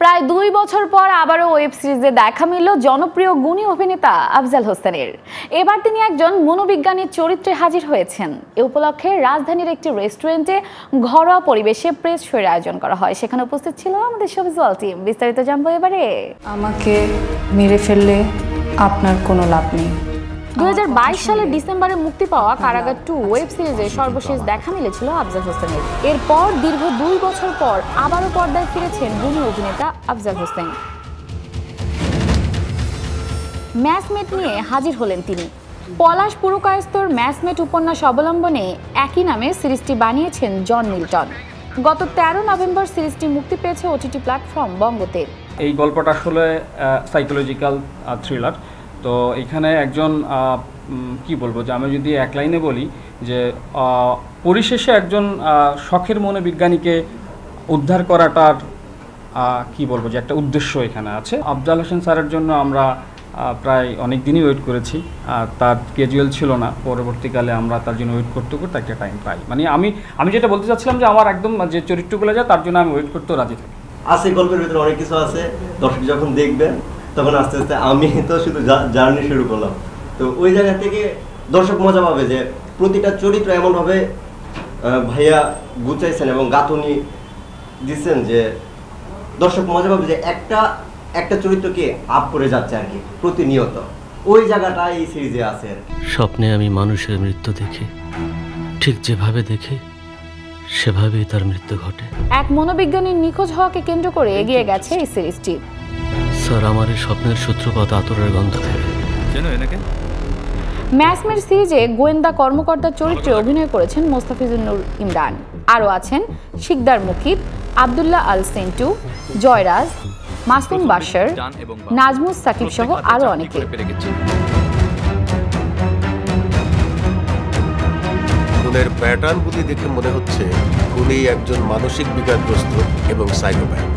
প্রায় ২ বছর পর আবারও ওয়েব সিরিজে দেখা মিলল জনপ্রিয় গুণী অভিনেতা আফজাল হোসেনের। এবার তিনি একজন মনোবিজ্ঞানীর চরিত্রে হাজির হয়েছেন। এ উপলক্ষে রাজধানীর একটি রেস্টুরেন্টে ঘরোয়া পরিবেশে প্রেস শোয়ের আয়োজন করা হয়। সেখানে উপস্থিত ছিল আমাদের ভিজুয়াল টিম। বিস্তারিত জানবো এবারে। আমাকে মেরে ফেললে আপনার কোনো লাভ নেই। 2022 সালের ডিসেম্বরে মুক্তি পাওয়া কারাগার 2 ওয়েব সিরিজে সর্বশেষ দেখা মিলেছিল আফজাল হোসেনের। এরপর দীর্ঘ 2 বছর পর আবারও পর্দায় ফিরেছেন গুণী অভিনেতা আফজাল হোসেন। ম্যাচমেট নিয়ে হাজির হলেন তিনি। পলাশ পুরকায়স্থর ম্যাচমেট উপন্যাস অবলম্বনে একই নামে সিরিজটি বানিয়েছেন জন মিল্টন। গত 13 নভেম্বর সিরিজটি মুক্তি পেয়েছে ওটিটি প্ল্যাটফর্ম বঙ্গতে। এই গল্পটা আসলে সাইকোলজিক্যাল থ্রিলার। তো এখানে একজন কি বলবো, যে আমি যদি এক লাইনে বলি যে পরিশেষে একজন শখের মনোবিজ্ঞানীকে উদ্ধার করাটার কি বলবো যে একটা উদ্দেশ্য এখানে আছে। আফজাল হোসেন স্যারের জন্য আমরা প্রায় অনেক দিনই ওয়েট করেছি। তার ক্যাজুয়াল ছিল না, পরবর্তীকালে আমরা তার জন্য ওয়েট করতে করতে একটা টাইম পাই। মানে আমি যেটা বলতে চাচ্ছিলাম যে আমার একদম যে চরিত্রগুলো যায় তার জন্য আমি ওয়েট করতেও রাজি থাকি। আছে গল্পের ভিতরে অনেক কিছু আছে, দর্শক যখন দেখবেন তখন আস্তে আস্তে আমি তো শুধু জার্নি শুরু করলাম। তো ওই জায়গা থেকে দর্শক মজা পাবে যে প্রতিটা চরিত্র এমনভাবে ভাইয়া গুছাইছেন এবং গাঁথনি দিচ্ছেন যে দর্শক মজা পাবে যে একটা চরিত্রকে আপ করে যাচ্ছে আর কি প্রতিনিয়ত। ওই জায়গাটা এই সিরিজে আছে। স্বপ্নে আমি মানুষের মৃত্যু দেখি, ঠিক যেভাবে দেখি সেভাবেই তার মৃত্যু ঘটে। এক মনোবিজ্ঞানীর নিখোঁজ হওয়াকে কেন্দ্র করে এগিয়ে গেছে এই সিরিজটি। স্যার, আমার এই স্বপ্নের সূত্রপাত আতরের গন্ধ থেকে। ম্যাচমেট সিরিজে গোয়েন্দা কর্মকর্তার চরিত্রে অভিনয় করেছেন মোস্তাফিজুর নূর ইমরান। আরও আছেন শিকদার মুকিব, আবদুল্লাহ আল সেন্টু, জয়রাজ, মাসুম বাশার, নাজমুস সাকিব সহ আরও অনেকে। খুনের প্যাটার্নগুলি দেখে মনে হচ্ছে খুনি একজন মানসিক বিকারগ্রস্ত এবং সাইকোপ্যাথ।